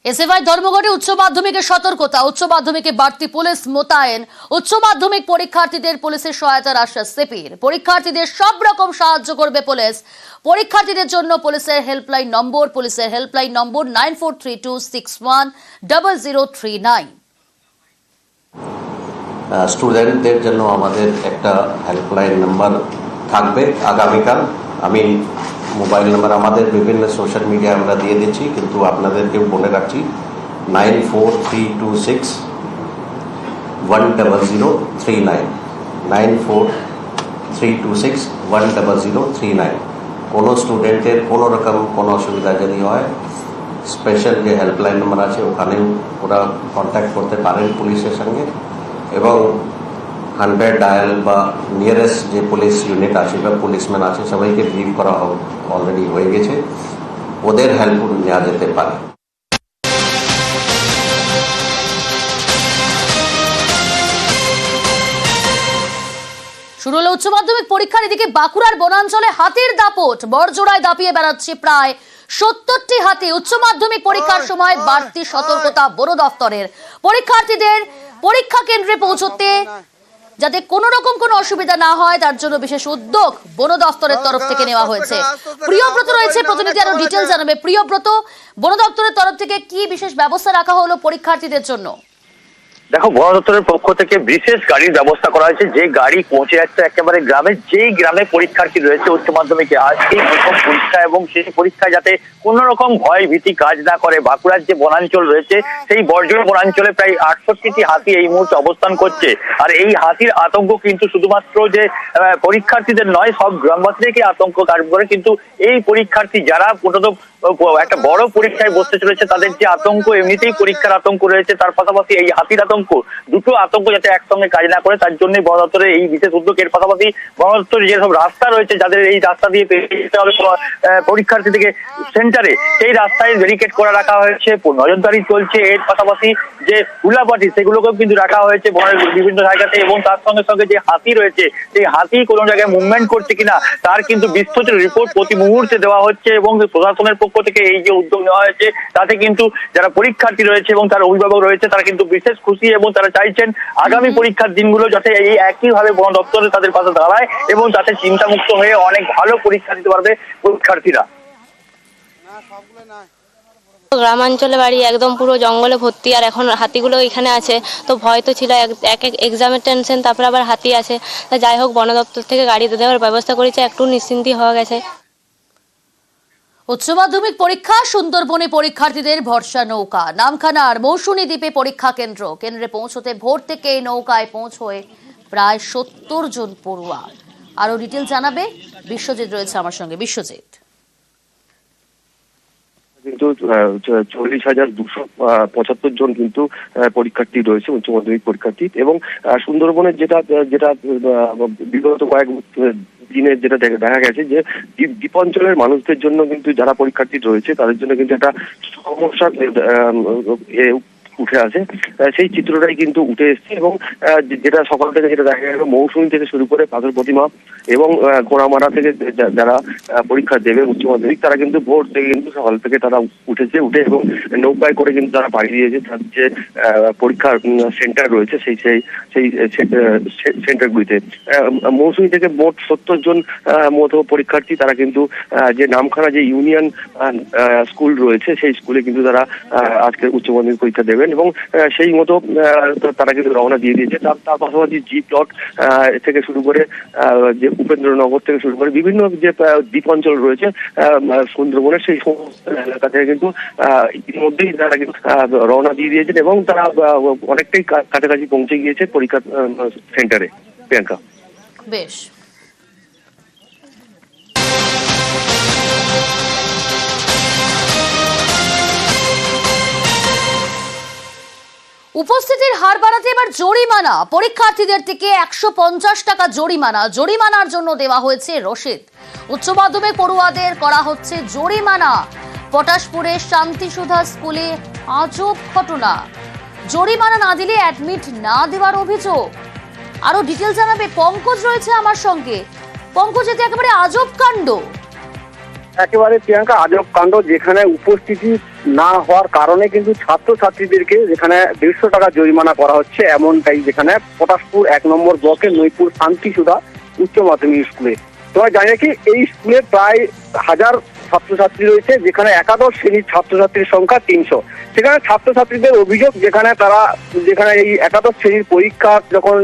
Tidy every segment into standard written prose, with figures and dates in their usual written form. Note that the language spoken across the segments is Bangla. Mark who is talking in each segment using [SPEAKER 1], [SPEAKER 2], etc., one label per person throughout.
[SPEAKER 1] এসএফআই ধর্মঘটে উচ্চ মাধ্যমিকের সতর্কতা, উচ্চ মাধ্যমিকে বাড়তি পুলিশ মোতায়েন, উচ্চ মাধ্যমিক পরীক্ষার্থীদের পুলিশের সহায়তার আশ্বাস সিপির। পরীক্ষার্থীদের সব রকম সাহায্য করবে পুলিশ। পরীক্ষার্থীদের জন্য পুলিশের হেল্পলাইন নম্বর 9432610039।
[SPEAKER 2] স্টুডেন্টদের জন্য আমাদের একটা হেল্পলাইন নাম্বার থাকবে আগামীকাল। আমি মোবাইল নাম্বার আমাদের বিভিন্ন সোশ্যাল মিডিয়া আমরা দিয়ে দিচ্ছি, কিন্তু আপনাদেরকেও বলে রাখছি 9432610039 9432610039। কোনো স্টুডেন্টের কোনো রকম কোনো অসুবিধা যদি হয়, স্পেশাল যে হেল্পলাইন নাম্বার আছে ওখানেও ওরা কন্ট্যাক্ট করতে পারেন পুলিশের সঙ্গে। এবং 100 ডায়াল বা নিয়ারেস্ট যে পুলিশ ইউনিট আছে বা পুলিশম্যান আছে সবাইকে ব্রিফ করা অলরেডি হয়ে গেছে, ওদের হেল্প নেওয়া যেতে পারে।
[SPEAKER 1] শুরু হলো উচ্চ মাধ্যমিক পরীক্ষার। এদিকে বাঁকুড়ার বনাঞ্চলে হাতির দাপট, বড়জোড়ায় দাপিয়ে বেড়াচ্ছে প্রায় 70টি হাতি। উচ্চ মাধ্যমিক পরীক্ষার সময় বাড়তি সতর্কতা বন দফতরের। পরীক্ষার্থীদের পরীক্ষা কেন্দ্রে পৌঁছতে যাতে কোনো রকম কোনো অসুবিধা না হয় তার জন্য বিশেষ উদ্যোগ বন দফতরের তরফ থেকে নেওয়া হয়েছে। প্রিয়ব্রত রয়েছে, প্রতিনিধি আরো ডিটেল জানাবে। প্রিয়ব্রত, বন দপ্তরের তরফ থেকে কি বিশেষ ব্যবস্থা রাখা হলো পরীক্ষার্থীদের জন্য?
[SPEAKER 3] দেখো, বন দপ্তরের পক্ষ থেকে বিশেষ গাড়ির ব্যবস্থা করা হয়েছে, যে গাড়ি পৌঁছে যাচ্ছে একেবারে গ্রামে, যেই গ্রামে পরীক্ষার্থী রয়েছে উচ্চ মাধ্যমিকে আজকেই প্রথম পরীক্ষা, এবং সেই পরীক্ষায় যাতে কোনো রকম ভয় ভীতি কাজ না করে। বাঁকুড়ার যে বনাঞ্চল রয়েছে সেই বর্জর বনাঞ্চলে প্রায় 68টি হাতি এই মুহূর্তে অবস্থান করছে। আর এই হাতির আতঙ্ক কিন্তু শুধুমাত্র যে পরীক্ষার্থীদের নয়, সব গ্রামবাসীদেরকে আতঙ্ক কাজ করে। কিন্তু এই পরীক্ষার্থী যারা একটা বড় পরীক্ষায় বসতে চলেছে তাদের যে আতঙ্ক, এমনিতেই পরীক্ষার আতঙ্ক রয়েছে, তার পাশাপাশি এই হাতির আতঙ্ক, দুটো আতঙ্ক যাতে একসঙ্গে কাজ না করে তার জন্য বন দপ্তরের এই বিশেষ উদ্যোগ। এর পাশাপাশি বন দপ্তরের যেসব রাস্তা রয়েছে, যাদের এই রাস্তা দিয়ে যেতে হবে পরীক্ষার্থী থেকে সেন্টারে, সেই রাস্তায় ব্যারিকেড করে রাখা হয়েছে, নজরদারি চলছে। এর পাশাপাশি যে উল্লাপাটি সেগুলোকেও কিন্তু রাখা হয়েছে বনের বিভিন্ন জায়গাতে, এবং তার সঙ্গে সঙ্গে যে হাতি রয়েছে সেই হাতি কোনো জায়গায় মুভমেন্ট করছে কিনা তার কিন্তু বিস্তৃত রিপোর্ট প্রতি মুহূর্তে দেওয়া হচ্ছে। এবং প্রশাসনের পক্ষ থেকে এই যে উদ্যোগ নেওয়া হয়েছে তাতে কিন্তু যারা পরীক্ষার্থী রয়েছে এবং তার অভিভাবক রয়েছে তারা কিন্তু বিশেষ খুশি, এবং তারা চাইছেন আগামী পরীক্ষার দিনগুলো যাতে এই একইভাবে বন দপ্তরে তাদের পাশে দাঁড়ায় এবং তাতে চিন্তামুক্ত হয়ে অনেক ভালো পরীক্ষা দিতে পারবে পরীক্ষার্থীরা।
[SPEAKER 4] গ্রামাঞ্চলে বাড়ি, একদম পুরো জঙ্গলে ভর্তি, আর এখন হাতিগুলো এখানে আছে, তো ভয় তো ছিল, এক এক্সামের টেনশন, তারপরে আবার হাতি আছে। তা যাই হোক, বন দপ্তর থেকে গাড়ি দেওয়ার ব্যবস্থা করেছে, একটু নিশ্চিন্তি হওয়া গেছে।
[SPEAKER 1] উচ্চ মাধ্যমিক পরীক্ষা, সুন্দরবনে পরীক্ষার্থীদের ভরসা নৌকা। নামখানার মৌসুমী দ্বীপে পরীক্ষা কেন্দ্রে পৌঁছতে ভোর থেকে এই নৌকায় পৌঁছয় প্রায় 70 জন পড়ুয়া। আরো ডিটেল জানাবে বিশ্বজিৎ, রয়েছে আমার সঙ্গে। বিশ্বজিৎ,
[SPEAKER 5] কিন্তু 40,275 জন কিন্তু পরীক্ষার্থী রয়েছে, উচ্চ মাধ্যমিক পরীক্ষার্থী। এবং সুন্দরবনের যেটা বিগত কয়েক দিনের যেটা দেখা গেছে যে দ্বীপাঞ্চলের মানুষদের জন্য কিন্তু যারা পরীক্ষার্থী রয়েছে তাদের জন্য কিন্তু একটা সমস্যা উঠে আসে, সেই চিত্রটাই কিন্তু উঠে এসছে। এবং যেটা সকাল থেকে যেটা দেখা গেল, মৌসুমী থেকে শুরু করে পাথর প্রতিমা এবং গোড়ামারা থেকে যারা পরীক্ষা দেবে উচ্চ মাধ্যমিক, তারা কিন্তু ভোর থেকে কিন্তু সকাল থেকে তারা উঠে এবং নৌকায় করে কিন্তু তারা পাড়ি দিয়েছে তার যে পরীক্ষার সেন্টার রয়েছে সেই সেন্টারগুলিতে। মৌসুমী থেকে মোট 70 জন মতো পরীক্ষার্থী, তারা কিন্তু যে নামখানা যে ইউনিয়ন স্কুল রয়েছে সেই স্কুলে কিন্তু তারা আজকে উচ্চ মাধ্যমিক পরীক্ষা দেবেন, এবং সেই মতো তারা কিন্তু রওনা দিয়ে দিয়েছে। তার পাশাপাশি জি প্লট থেকে শুরু করে যে উপেন্দ্রনগর থেকে শুরু করে বিভিন্ন যে দ্বীপ অঞ্চল রয়েছে সুন্দরবনের, সেই সমস্ত এলাকা থেকে কিন্তু ইতিমধ্যেই তারা কিন্তু রওনা দিয়ে দিয়েছেন, এবং তারা অনেকটাই কাছাকাছি পৌঁছে গিয়েছে পরীক্ষা সেন্টারে। প্রিয়াঙ্কা,
[SPEAKER 1] বেশ। উপস্থিতির হার বাড়াতে এবার জরিমানা। পরীক্ষার্থীদের থেকে 150 টাকা জরিমানার জন্য দেওয়া হয়েছে রসিদ। উচ্চ মাধ্যমিক পড়ুয়াদের করা হচ্ছে জরিমানা। পটাশপুরের শান্তিসুধা স্কুলে আজব ঘটনা, জরিমানা না দিলে অ্যাডমিট না দেওয়ার অভিযোগ। আরো ডিটেল জানাবে পঙ্কজ, রয়েছে আমার সঙ্গে। পঙ্কজ, এতে একেবারে আজব কাণ্ড।
[SPEAKER 6] একেবারে প্রিয়াঙ্কা, আজব কাণ্ড, যেখানে উপস্থিতি না হওয়ার কারণে কিন্তু ছাত্রছাত্রীদেরকে যেখানে 150 টাকা জরিমানা করা হচ্ছে, এমনটাই যেখানে পটাশপুর 1 নম্বর ব্লকের নৈপুর শান্তিসুধা উচ্চ মাধ্যমিক স্কুলে। তোমরা জানি কি এই স্কুলে প্রায় 1000 ছাত্রছাত্রী রয়েছে, যেখানে একাদশ শ্রেণীর ছাত্রছাত্রীর সংখ্যা 300। সেখানে ছাত্রছাত্রীদের অভিযোগ, যেখানে এই একাদশ শ্রেণীর পরীক্ষা যখন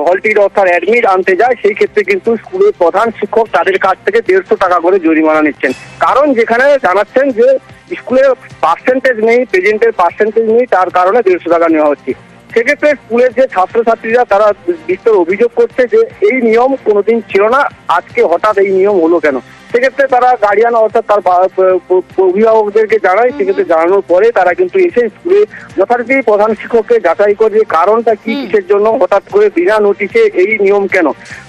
[SPEAKER 6] হল টিকিট অর্থাৎ অ্যাডমিট আনতে যায়, সেই ক্ষেত্রে কিন্তু স্কুলের প্রধান শিক্ষক তাদের কাছ থেকে 150 টাকা করে জরিমানা নিচ্ছেন। কারণ যেখানে জানাচ্ছেন যে স্কুলের পার্সেন্টেজ নেই, প্রেজেন্টের পার্সেন্টেজ নেই, তার কারণে 150 টাকা নেওয়া হচ্ছে। সেক্ষেত্রে স্কুলের যে ছাত্রছাত্রীরা তারা বিস্তর অভিযোগ করছে যে এই নিয়ম কোনোদিন ছিল না, আজকে হঠাৎ এই নিয়ম হলো কেন। সেক্ষেত্রে তারা গার্ডিয়ান অর্থাৎ তার অভিভাবকদেরকে জানায়। সেক্ষেত্রে জানানোর পরে তারা কিন্তু এসে স্কুলে যথারীতি প্রধান শিক্ষককে যাচাই করে যে কারণটা কি, কিসের জন্য হঠাৎ করে বিনা নোটিশে এই নিয়ম কেন।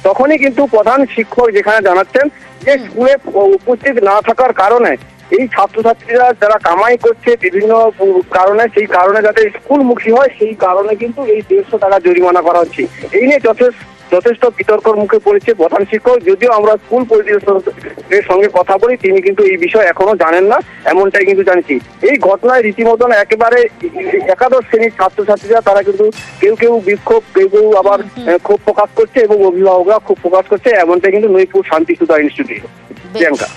[SPEAKER 6] তখনই কিন্তু প্রধান শিক্ষক যেখানে জানাচ্ছেন যে স্কুলে উপস্থিত না থাকার কারণে এই ছাত্রছাত্রীরা যারা কামাই করছে বিভিন্ন কারণে, সেই কারণে যাতে স্কুলমুখী হয়, সেই কারণে কিন্তু এই 150 টাকা জরিমানা করা হচ্ছে। এই নিয়ে যথেষ্ট বিতর্কর মুখে পড়েছে প্রধান শিক্ষক। যদিও আমরা স্কুল পরিদর্শকের সঙ্গে কথা বলি, তিনি কিন্তু এই বিষয় এখনো জানেন না, এমনটাই কিন্তু জানছি। এই ঘটনায় রীতিমতন একেবারে একাদশ শ্রেণীর ছাত্রছাত্রীরা তারা কিন্তু কেউ বিক্ষোভ, কেউ আবার ক্ষোভ প্রকাশ করছে এবং অভিভাবকরা ক্ষোভ প্রকাশ করছে, এমনটাই কিন্তু নৈপুর শান্তিসুধা ইনস্টিটিউট। প্রিয়াঙ্কা।